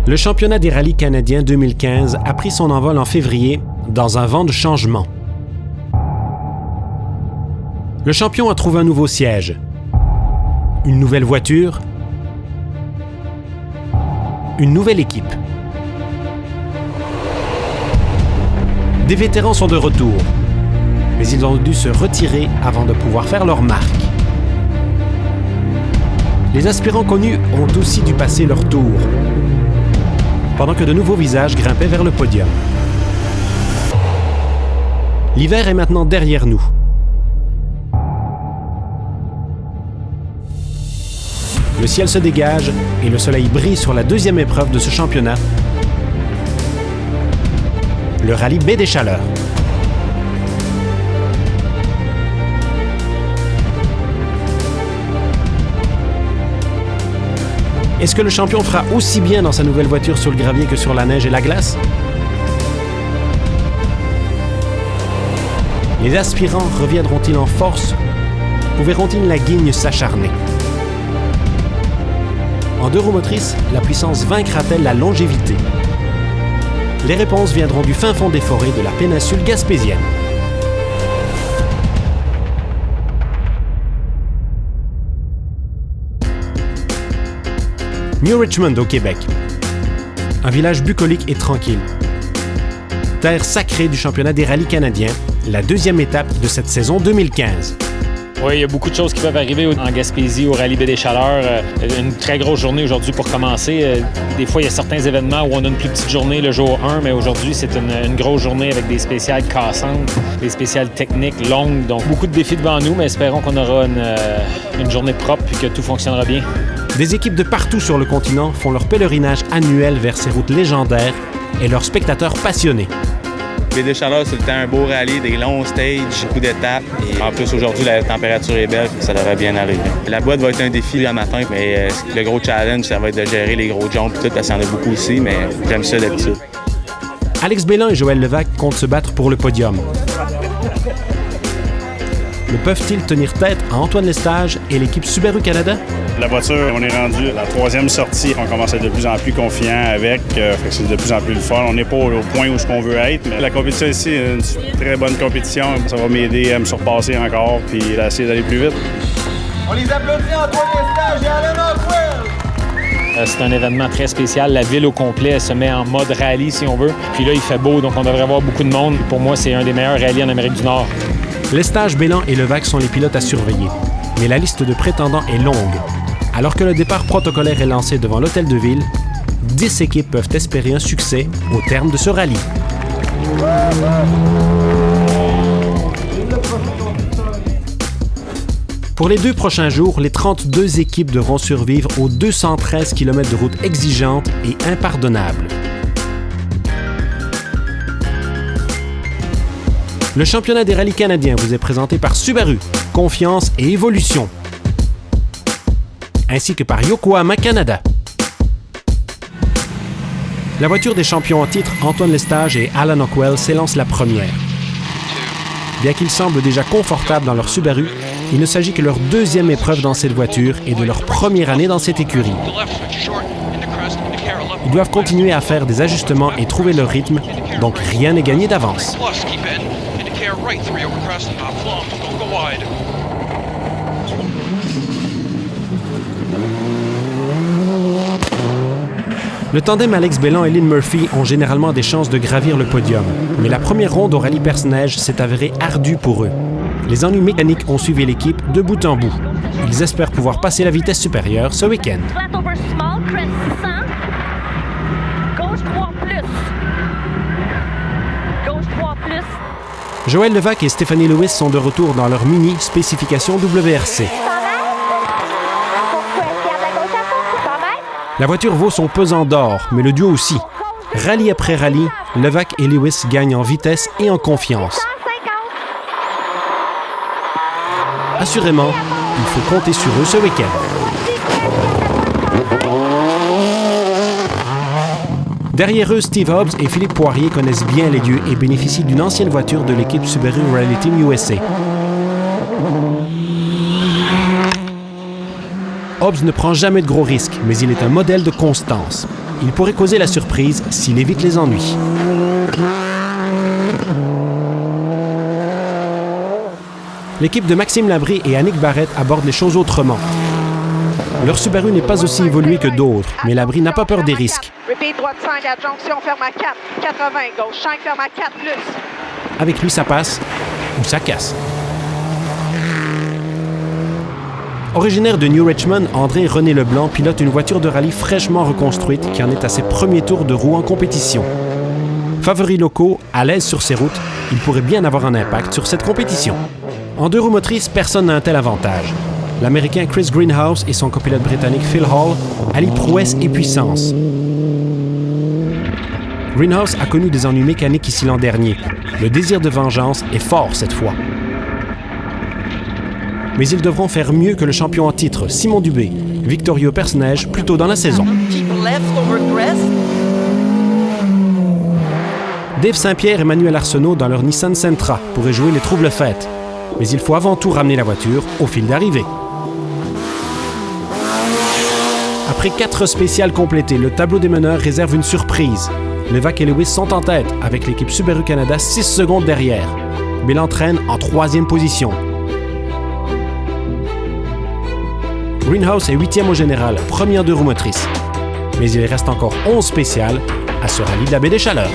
Le championnat des rallyes canadiens 2015 a pris son envol en février dans un vent de changement. Le champion a trouvé un nouveau siège, une nouvelle voiture, une nouvelle équipe. Des vétérans sont de retour, mais ils ont dû se retirer avant de pouvoir faire leur marque. Les aspirants connus ont aussi dû passer leur tour, pendant que de nouveaux visages grimpaient vers le podium. L'hiver est maintenant derrière nous. Le ciel se dégage et le soleil brille sur la deuxième épreuve de ce championnat, le rallye Baie des Chaleurs. Est-ce que le champion fera aussi bien dans sa nouvelle voiture sur le gravier que sur la neige et la glace? Les aspirants reviendront-ils en force ou verront-ils la guigne s'acharner? En deux roues motrices, la puissance vaincra-t-elle la longévité? Les réponses viendront du fin fond des forêts de la péninsule gaspésienne. New Richmond au Québec. Un village bucolique et tranquille. Terre sacrée du championnat des rallyes canadiens, la deuxième étape de cette saison 2015. Oui, il y a beaucoup de choses qui peuvent arriver en Gaspésie, au rallye Baie des Chaleurs. Une très grosse journée aujourd'hui pour commencer. Des fois, il y a certains événements où on a une plus petite journée le jour 1, mais aujourd'hui, c'est une grosse journée avec des spéciales cassantes, des spéciales techniques longues. Donc, beaucoup de défis devant nous, mais espérons qu'on aura une journée propre et que tout fonctionnera bien. Des équipes de partout sur le continent font leur pèlerinage annuel vers ces routes légendaires et leurs spectateurs passionnés. Baie des Chaleurs, c'est le temps un beau rallye, des longs stages, beaucoup d'étapes. Et en plus, aujourd'hui, la température est belle, ça devrait bien arriver. La boîte va être un défi le matin, mais le gros challenge, ça va être de gérer les gros jumps et tout, parce qu'il y en a beaucoup aussi, mais j'aime ça d'habitude. Alex Bélan et Joël Levac comptent se battre pour le podium. Mais peuvent-ils tenir tête à Antoine Lestage et l'équipe Subaru Canada? La voiture, on est rendu à la troisième sortie. On commence à être de plus en plus confiant avec. C'est de plus en plus le fun. On n'est pas au point où on veut être. Mais la compétition ici est une très bonne compétition. Ça va m'aider à me surpasser encore puis à essayer d'aller plus vite. On les applaudit, Antoine Lestage et Alan Ockwell! C'est un événement très spécial. La ville au complet se met en mode rallye, si on veut. Puis là, il fait beau, donc on devrait avoir beaucoup de monde. Pour moi, c'est un des meilleurs rallyes en Amérique du Nord. Lestage, Bélan et Levac sont les pilotes à surveiller. Mais la liste de prétendants est longue. Alors que le départ protocolaire est lancé devant l'hôtel de ville, 10 équipes peuvent espérer un succès au terme de ce rallye. Pour les 2 prochains jours, les 32 équipes devront survivre aux 213 km de route exigeantes et impardonnables. Le championnat des rallyes canadiens vous est présenté par Subaru, Confiance et Évolution, ainsi que par Yokohama Canada. La voiture des champions en titre, Antoine Lestage et Alan Ockwell, s'élance la première. Bien qu'ils semblent déjà confortables dans leur Subaru, il ne s'agit que leur deuxième épreuve dans cette voiture et de leur première année dans cette écurie. Ils doivent continuer à faire des ajustements et trouver leur rythme, donc rien n'est gagné d'avance. Le tandem Alex Bélan et Lynn Murphy ont généralement des chances de gravir le podium, mais la première ronde au rallye Perce-Neige s'est avérée ardue pour eux. Les ennuis mécaniques ont suivi l'équipe de bout en bout. Ils espèrent pouvoir passer la vitesse supérieure ce week-end. Joël Levac et Stéphanie Lewis sont de retour dans leur mini spécification WRC. La voiture vaut son pesant d'or, mais le duo aussi. Rallye après rallye, Levac et Lewis gagnent en vitesse et en confiance. Assurément, il faut compter sur eux ce week-end. Derrière eux, Steve Hobbs et Philippe Poirier connaissent bien les lieux et bénéficient d'une ancienne voiture de l'équipe Subaru Rally Team USA. Hobbs ne prend jamais de gros risques, mais il est un modèle de constance. Il pourrait causer la surprise s'il évite les ennuis. L'équipe de Maxime Labrie et Annick Barrette aborde les choses autrement. Leur Subaru n'est pas aussi évolué que d'autres, mais Labrie n'a pas peur des risques. Repeat droite 5 à jonction, ferme à 4, 80, gauche 5, ferme à 4 plus. Avec lui, ça passe ou ça casse. Originaire de New Richmond, André René Leblanc pilote une voiture de rallye fraîchement reconstruite qui en est à ses premiers tours de roue en compétition. Favoris locaux, à l'aise sur ses routes, il pourrait bien avoir un impact sur cette compétition. En deux roues motrices, personne n'a un tel avantage. L'Américain Chris Greenhouse et son copilote britannique Phil Hall allient prouesse et puissance. Greenhouse a connu des ennuis mécaniques ici l'an dernier. Le désir de vengeance est fort cette fois. Mais ils devront faire mieux que le champion en titre, Simon Dubé, victorieux au Perce-Neige plus tôt dans la saison. Dave Saint-Pierre et Manuel Arsenault dans leur Nissan Sentra pourraient jouer les troubles-fêtes. Mais il faut avant tout ramener la voiture au fil d'arrivée. Après 4 spéciales complétées, le tableau des meneurs réserve une surprise. Levac et Lewis sont en tête, avec l'équipe Subaru Canada 6 secondes derrière. Bélan traîne en 3e position. Greenhouse est 8e au général, premier en deux roues motrices. Mais il reste encore 11 spéciales à ce rallye de la Baie des Chaleurs.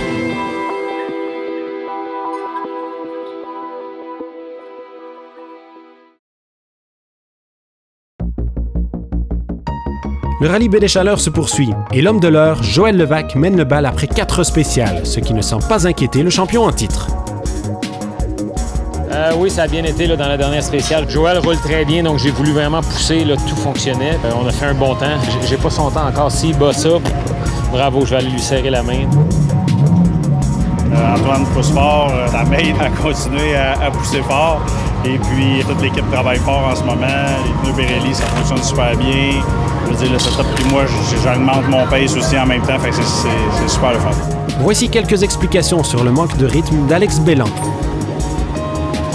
Le rallye Baie des Chaleurs se poursuit et l'homme de l'heure, Joël Levac, mène le bal après 4 spéciales, ce qui ne semble pas inquiéter le champion en titre. Oui, ça a bien été là, dans la dernière spéciale. Joël roule très bien, donc j'ai voulu vraiment pousser, là, tout fonctionnait. On a fait un bon temps. J'ai pas son temps encore. S'il bat ça, bravo, je vais aller lui serrer la main. Antoine pousse fort, ça m'aide à continuer à pousser fort. Et puis, toute l'équipe travaille fort en ce moment. Les pneus Pirelli, ça fonctionne super bien. Je veux dire, le setup, puis moi, j'augmente mon pace aussi en même temps. Fait que c'est super le fun. Voici quelques explications sur le manque de rythme d'Alex Bélan.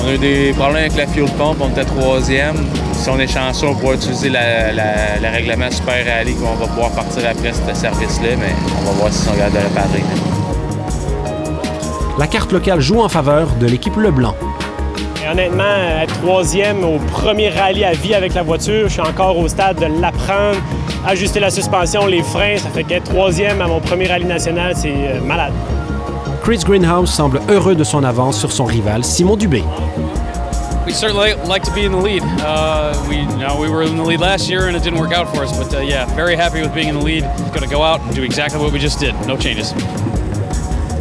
On a eu des problèmes avec la fuel pump, on était 3e. Si on est chanceux, on pourra utiliser le règlement Super Rally qu'on va pouvoir partir après ce service-là, mais on va voir si on regarde de réparer. La carte locale joue en faveur de l'équipe Leblanc. Et honnêtement, être 3e au premier rallye à vie avec la voiture, je suis encore au stade de l'apprendre, ajuster la suspension, les freins, ça fait qu'être 3e à mon premier rallye national, c'est malade. Chris Greenhouse semble heureux de son avance sur son rival Simon Dubé. We certainly like to be in the lead. We were in the lead last year and it didn't work out for us, but yeah, very happy with being in the lead. Going to go out and do exactly what we just did. No changes.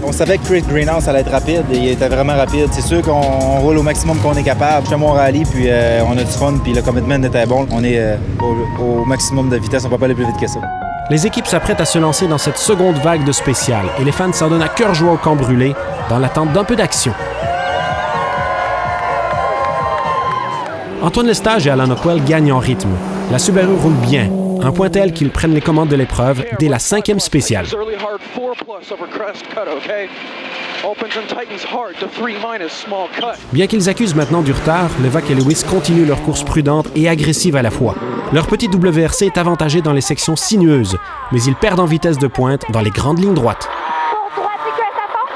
On savait que Chris Greenhouse allait être rapide et il était vraiment rapide. C'est sûr qu'on roule au maximum qu'on est capable. Je fais mon rallye, puis on a du fun, puis le commitment était bon. On est au maximum de vitesse, on ne peut pas aller plus vite que ça. Les équipes s'apprêtent à se lancer dans cette seconde vague de spéciales et les fans s'en donnent à cœur joie au camp brûlé dans l'attente d'un peu d'action. Antoine Lestage et Alan Ockwell gagnent en rythme. La Subaru roule bien, un point tel qu'ils prennent les commandes de l'épreuve dès la 5e spéciale. Bien qu'ils accusent maintenant du retard, Levac et Lewis continuent leur course prudente et agressive à la fois. Leur petit WRC est avantagé dans les sections sinueuses, mais ils perdent en vitesse de pointe dans les grandes lignes droites. Pour droite, il à fond.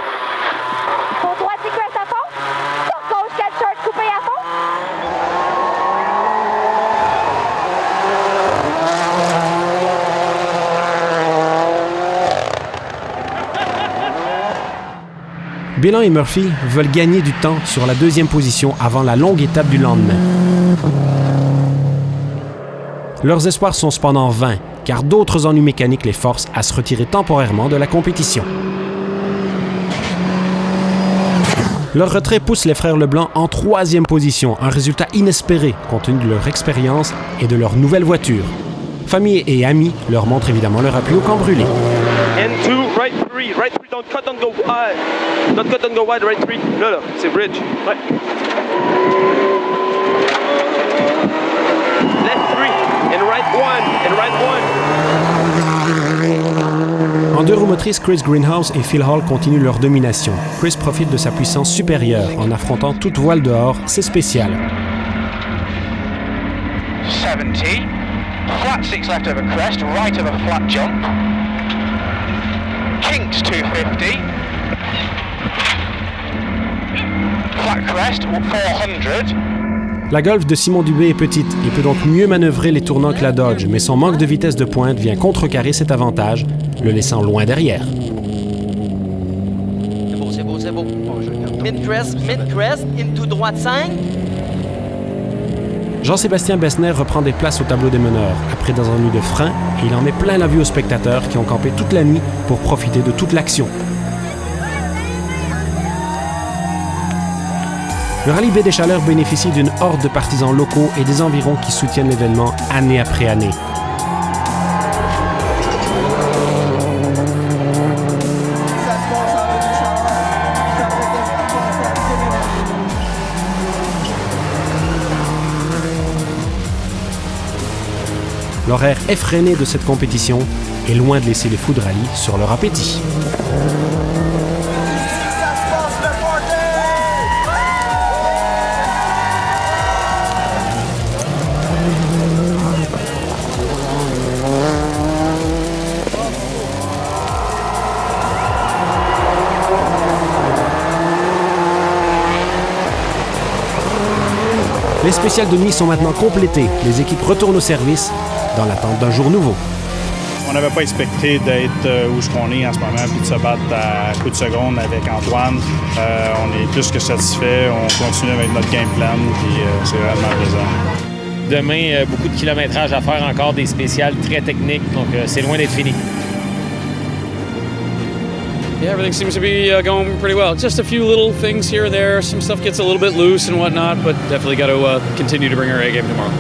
Pour droite, il à fond. Pour gauche, 4 shorts coupés à fond. Bélan et Murphy veulent gagner du temps sur la 2e position avant la longue étape du lendemain. Leurs espoirs sont cependant vains, car d'autres ennuis mécaniques les forcent à se retirer temporairement de la compétition. Leur retrait pousse les frères Leblanc en 3e position, un résultat inespéré compte tenu de leur expérience et de leur nouvelle voiture. Famille et amis leur montrent évidemment leur appui au camp brûlé. N2, right 3, don't cut, don't go wide. Don't cut, don't go wide, right 3. Là, c'est bridge. Ouais. Left 3, and right 1, and right 1. En deux roues motrices, Chris Greenhouse et Phil Hall continuent leur domination. Chris profite de sa puissance supérieure en affrontant toute voile dehors, c'est spécial. 70, flat 6 left over crest, right of a flat jump. Kinks 250. Flat crest 400. La Golf de Simon Dubé est petite et peut donc mieux manœuvrer les tournants que la Dodge, mais son manque de vitesse de pointe vient contrecarrer cet avantage, le laissant loin derrière. C'est beau. Mid-crest, into droite 5. Jean-Sébastien Bessner reprend des places au tableau des meneurs, après des ennuis de frein, et il en met plein la vue aux spectateurs qui ont campé toute la nuit pour profiter de toute l'action. Le Rallye Baie des Chaleurs bénéficie d'une horde de partisans locaux et des environs qui soutiennent l'événement année après année. L'horaire effréné de cette compétition est loin de laisser les fous de rallye sur leur appétit. Les spéciales de nuit sont maintenant complétées. Les équipes retournent au service dans l'attente d'un jour nouveau. On n'avait pas expecté d'être où on est en ce moment puis de se battre à coups de seconde avec Antoine. On est plus que satisfait. On continue avec notre game plan puis c'est vraiment plaisant. Demain, beaucoup de kilométrage à faire, encore des spéciales très techniques, donc c'est loin d'être fini. Yeah, everything seems to be going pretty well. Just a few little things here and there. Some stuff gets a little bit loose and whatnot, but definitely got to continue to bring our A game tomorrow.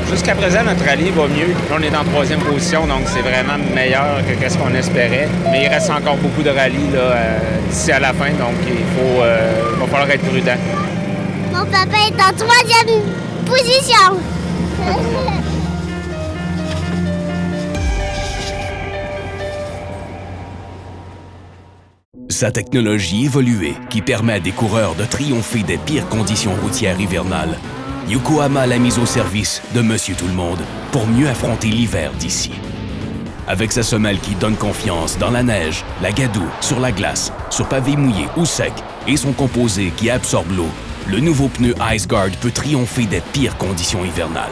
Jusqu'à présent, notre rallye va mieux. On est en 3e position, donc c'est vraiment meilleur que ce qu'on espérait. Mais il reste encore beaucoup de rallyes d'ici à la fin, donc il va falloir être prudent. Mon papa est en 3e position. Sa technologie évoluée qui permet à des coureurs de triompher des pires conditions routières hivernales, Yokohama l'a mise au service de Monsieur Tout-le-Monde pour mieux affronter l'hiver d'ici. Avec sa semelle qui donne confiance dans la neige, la gadoue, sur la glace, sur pavé mouillé ou sec et son composé qui absorbe l'eau, le nouveau pneu IceGuard peut triompher des pires conditions hivernales.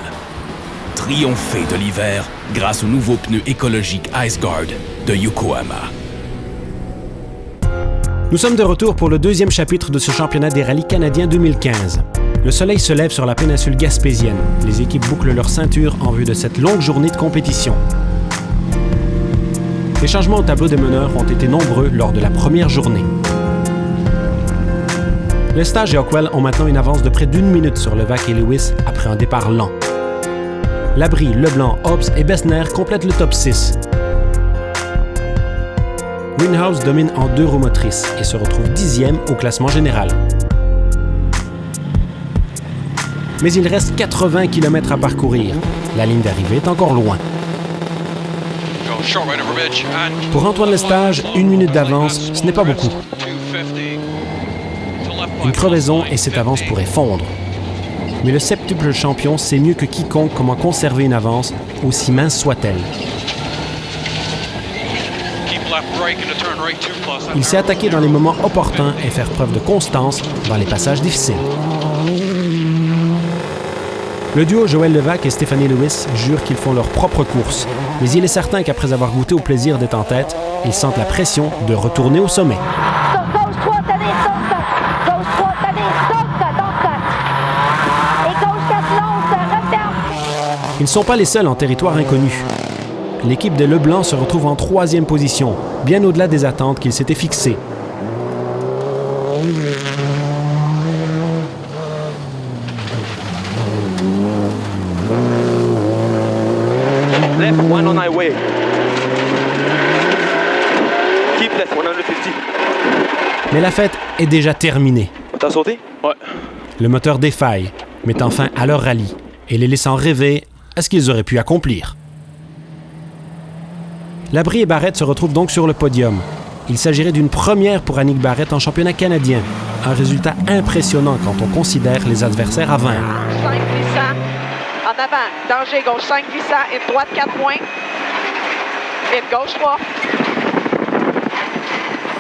Triompher de l'hiver grâce au nouveau pneu écologique IceGuard de Yokohama. Nous sommes de retour pour le deuxième chapitre de ce championnat des rallyes canadiens 2015. Le soleil se lève sur la péninsule gaspésienne. Les équipes bouclent leur ceinture en vue de cette longue journée de compétition. Les changements au tableau des meneurs ont été nombreux lors de la première journée. Lestage et Hockwell ont maintenant une avance de près d'1 minute sur Levac et Lewis après un départ lent. Labrie, Leblanc, Hobbs et Bessner complètent le top 6. Greenhouse domine en 2 roues motrices et se retrouve 10e au classement général. Mais il reste 80 km à parcourir. La ligne d'arrivée est encore loin. Pour Antoine Lestage, 1 minute d'avance, ce n'est pas beaucoup. Une crevaison et cette avance pourrait fondre. Mais le septuple champion sait mieux que quiconque comment conserver une avance, aussi mince soit-elle. Il s'est attaqué dans les moments opportuns et faire preuve de constance dans les passages difficiles. Le duo Joël Levac et Stéphanie Lewis jurent qu'ils font leur propre course, mais il est certain qu'après avoir goûté au plaisir d'être en tête, ils sentent la pression de retourner au sommet. Ils ne sont pas les seuls en territoire inconnu. L'équipe des Leblanc se retrouve en 3e position, bien au-delà des attentes qu'ils s'étaient fixées. Left, one on highway. Keep left, 150. Mais la fête est déjà terminée. T'as sauté? Ouais. Le moteur défaille, mettant fin à leur rallye et les laissant rêver à ce qu'ils auraient pu accomplir. Labrie et Barrett se retrouvent donc sur le podium. Il s'agirait d'une première pour Annick Barrett en championnat canadien. Un résultat impressionnant quand on considère les adversaires à vaincre. 5 glissants. En avant. Danger gauche 5 glissants. Une droite 4 points. Une gauche 3.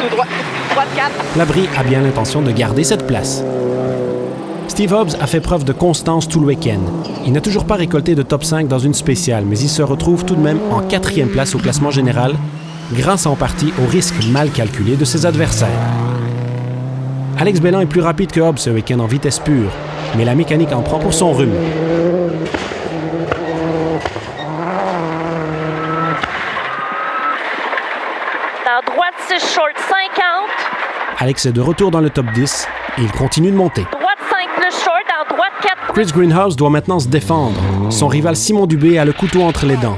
tout droit. Droite 4. Labrie a bien l'intention de garder cette place. Steve Hobbs a fait preuve de constance tout le week-end. Il n'a toujours pas récolté de top 5 dans une spéciale, mais il se retrouve tout de même en 4e place au classement général, grâce en partie au risque mal calculé de ses adversaires. Alex Belland est plus rapide que Hobbs ce week-end en vitesse pure, mais la mécanique en prend pour son rhume. Dans droite 6 short 50. Alex est de retour dans le top 10 et il continue de monter. Droite 5 plus short, dans droite 4. Chris Greenhouse doit maintenant se défendre. Son rival Simon Dubé a le couteau entre les dents.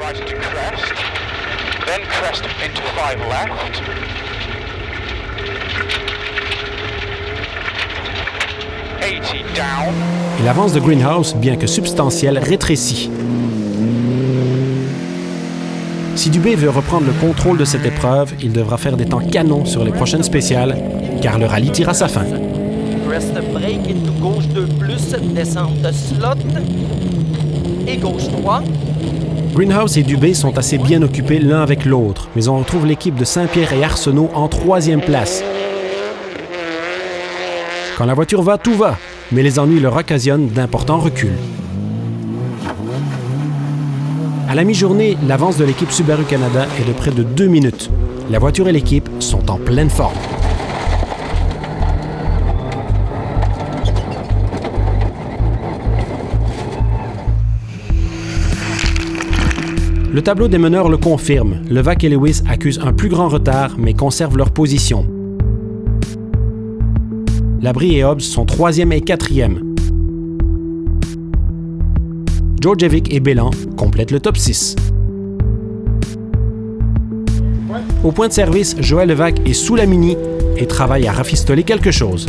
Et l'avance de Greenhouse, bien que substantielle, rétrécit. Si Dubé veut reprendre le contrôle de cette épreuve, il devra faire des temps canons sur les prochaines spéciales, car le rallye tire à sa fin. Crest break into gauche 2 plus, descente de slot et gauche 3. Greenhouse et Dubé sont assez bien occupés l'un avec l'autre, mais on retrouve l'équipe de Saint-Pierre et Arsenault en 3e place. Quand la voiture va, tout va, mais les ennuis leur occasionnent d'importants reculs. À la mi-journée, l'avance de l'équipe Subaru Canada est de près de 2 minutes. La voiture et l'équipe sont en pleine forme. Le tableau des meneurs le confirme. Levac et Lewis accusent un plus grand retard, mais conservent leur position. Labrie et Hobbs sont 3e et 4e. Djordjevic et Belland complètent le top 6. Au point de service, Joël Levac est sous la Mini et travaille à rafistoler quelque chose.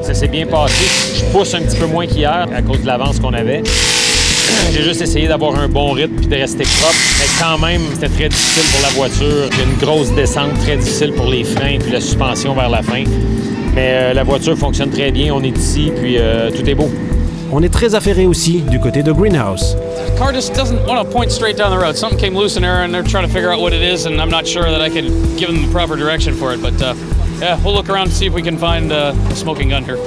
Ça s'est bien passé. Je pousse un petit peu moins qu'hier à cause de l'avance qu'on avait. J'ai juste essayé d'avoir un bon rythme et de rester propre. Mais quand même, c'était très difficile pour la voiture. Il y a une grosse descente, très difficile pour les freins et la suspension vers la fin. Mais la voiture fonctionne très bien. On est ici, puis tout est beau. On est très affairé aussi du côté de Greenhouse. The car just doesn't want to point straight down the road. Something came loose in there, and they're trying to figure out what it is, and I'm not sure that I could give them the proper direction for it. But yeah, we'll look around and see if we can find a smoking gun here.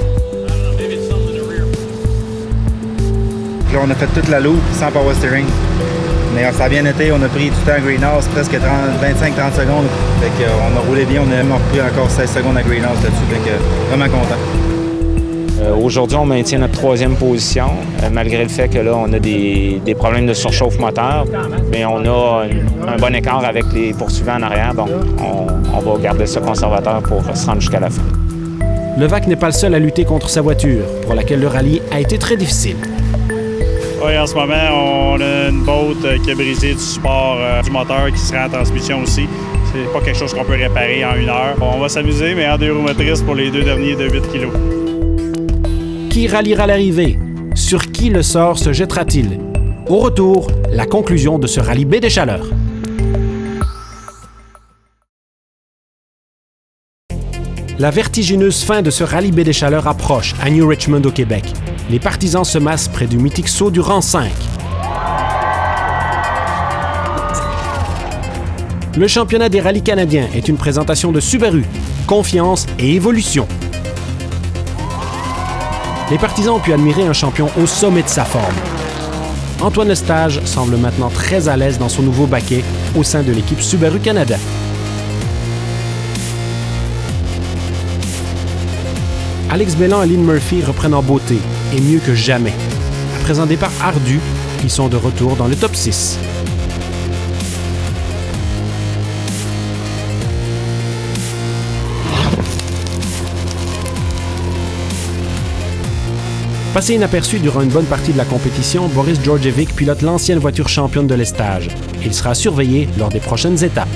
Là, on a fait toute la loupe sans power steering. Mais ça a bien été, on a pris du temps à Greenhouse, presque 25-30 secondes. Fait qu'on a roulé bien, on a même repris encore 16 secondes à Greenhouse là-dessus. Fait que vraiment content. Aujourd'hui, on maintient notre 3e position, malgré le fait que là, on a des problèmes de surchauffe moteur. Mais on a un bon écart avec les poursuivants en arrière, donc on va garder ça conservateur pour se rendre jusqu'à la fin. Levac n'est pas le seul à lutter contre sa voiture, pour laquelle le rallye a été très difficile. Oui, en ce moment, on a une botte qui a brisé du support du moteur qui sera en transmission aussi. C'est pas quelque chose qu'on peut réparer en 1 heure. On va s'amuser, mais en 2 roues motrices pour les 2 derniers de 8 kg. Qui ralliera l'arrivée? Sur qui le sort se jettera-t-il? Au retour, la conclusion de ce rallye Baie des Chaleurs. La vertigineuse fin de ce rallye Baie des Chaleurs approche à New Richmond au Québec. Les partisans se massent près du mythique saut du rang 5. Le championnat des rallyes canadiens est une présentation de Subaru, confiance et évolution. Les partisans ont pu admirer un champion au sommet de sa forme. Antoine Lestage semble maintenant très à l'aise dans son nouveau baquet au sein de l'équipe Subaru Canada. Alex Belland et Lynn Murphy reprennent en beauté, et mieux que jamais. Après un départ ardu, ils sont de retour dans le top 6. Passé inaperçu durant une bonne partie de la compétition, Boris Djordjevic pilote l'ancienne voiture championne de Lestage. Il sera surveillé lors des prochaines étapes.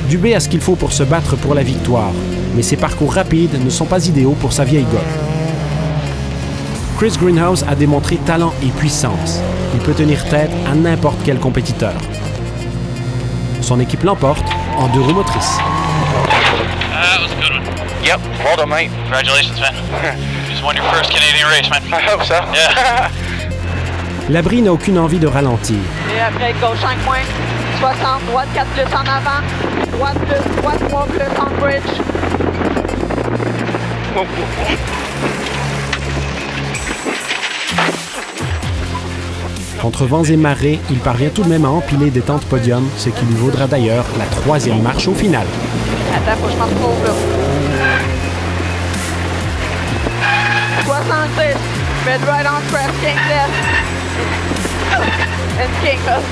Dubé a ce qu'il faut pour se battre pour la victoire, mais ses parcours rapides ne sont pas idéaux pour sa vieille Golf. Chris Greenhouse a démontré talent et puissance. Il peut tenir tête à n'importe quel compétiteur. Son équipe l'emporte en 2 roues motrices. That was a good one. Yep, well done, mate. Congratulations, man. You just won your first Canadian race, man. I hope so. Yeah. Labrie n'a aucune envie de ralentir. Et après, gauche 5 moins, 60, droite 4 plus en avant, droite plus, droite 3 plus en bridge. Contre vents et marées, il parvient tout de même à empiler des temps de podium, ce qui lui vaudra d'ailleurs la 3e marche au final. Attends, faut que je m'en retrouve là. 66, mid right on press, king left. And king up.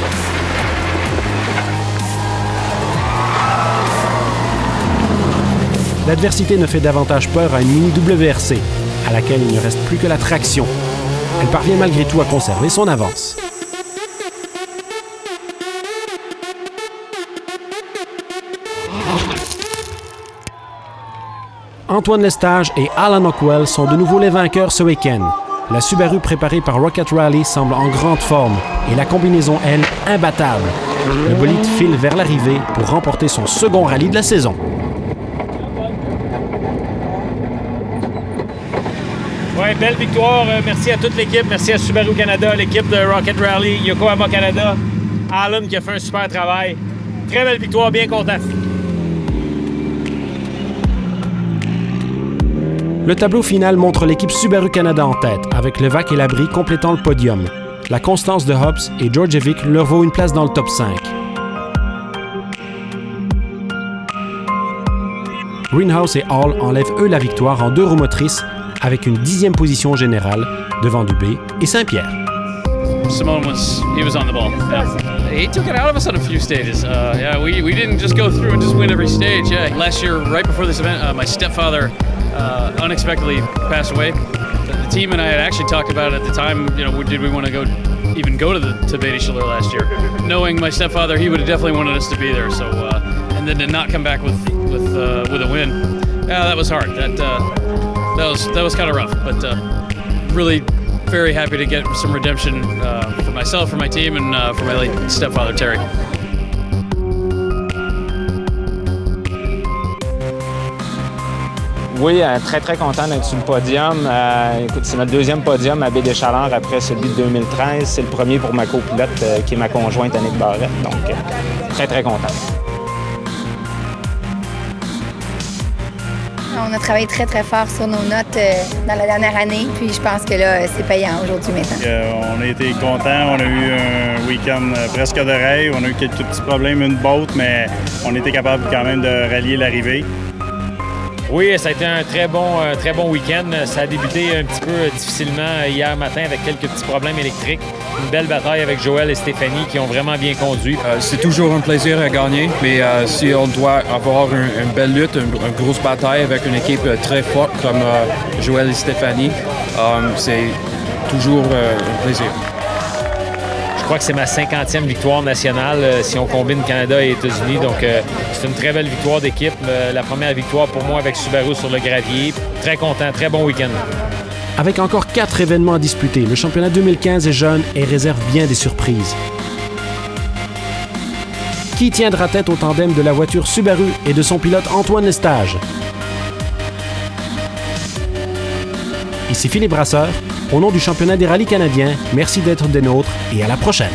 L'adversité ne fait davantage peur à une mini WRC, à laquelle il ne reste plus que la traction. Elle parvient malgré tout à conserver son avance. Antoine Lestage et Alan Ockwell sont de nouveau les vainqueurs ce week-end. La Subaru préparée par Rocket Rally semble en grande forme et la combinaison, elle, imbattable. Le bolide file vers l'arrivée pour remporter son second rallye de la saison. Oui, belle victoire. Merci à toute l'équipe. Merci à Subaru Canada, l'équipe de Rocket Rally, Yokohama Canada, Alan qui a fait un super travail. Très belle victoire, bien content. Le tableau final montre l'équipe Subaru Canada en tête, avec Levac et Labrie complétant le podium. La constance de Hobbs et Djordjevic leur vaut une place dans le top 5. Greenhouse et Hall enlèvent eux la victoire en 2 roues motrices, avec une 10e position générale devant Dubé et Saint-Pierre. Simone he was on the ball. Yeah. He took it out of us on a few stages. We didn't just go through and just win every stage. Yeah. Last year, right before this event, my stepfather unexpectedly passed away. The team and I had actually talked about it at the time. Did we want to go to Baitie-Schiller last year? Knowing my stepfather, he would have definitely wanted us to be there. So, and then to not come back with a win, that was hard. That was kind of rough, but really very happy to get some redemption for myself, for my team, and for my late stepfather, Terry. Oui, très content d'être sur le podium. Écoute, c'est notre 2e podium à Baie-des-Chaleurs après celui de 2013. C'est le premier pour ma copilote qui est ma conjointe Annick Barrette. Donc, très content. On a travaillé très fort sur nos notes dans la dernière année, puis je pense que là, c'est payant aujourd'hui maintenant. On a été contents, on a eu un week-end presque de rêve, on a eu quelques petits problèmes, une botte, mais on était capable quand même de rallier l'arrivée. Oui, ça a été un très bon week-end. Ça a débuté un petit peu difficilement hier matin avec quelques petits problèmes électriques. Une belle bataille avec Joël et Stéphanie qui ont vraiment bien conduit. C'est toujours un plaisir à gagner, mais si on doit avoir une belle lutte, une grosse bataille avec une équipe très forte comme Joël et Stéphanie, c'est toujours un plaisir. Je crois que c'est ma 50e victoire nationale si on combine Canada et États-Unis. Donc, c'est une très belle victoire d'équipe. La première victoire pour moi avec Subaru sur le gravier. Très content, très bon week-end. Avec encore 4 événements à disputer, le championnat 2015 est jeune et réserve bien des surprises. Qui tiendra tête au tandem de la voiture Subaru et de son pilote Antoine Lestage? Ici Philippe Brasseur. Au nom du championnat des rallyes canadiens, merci d'être des nôtres et à la prochaine.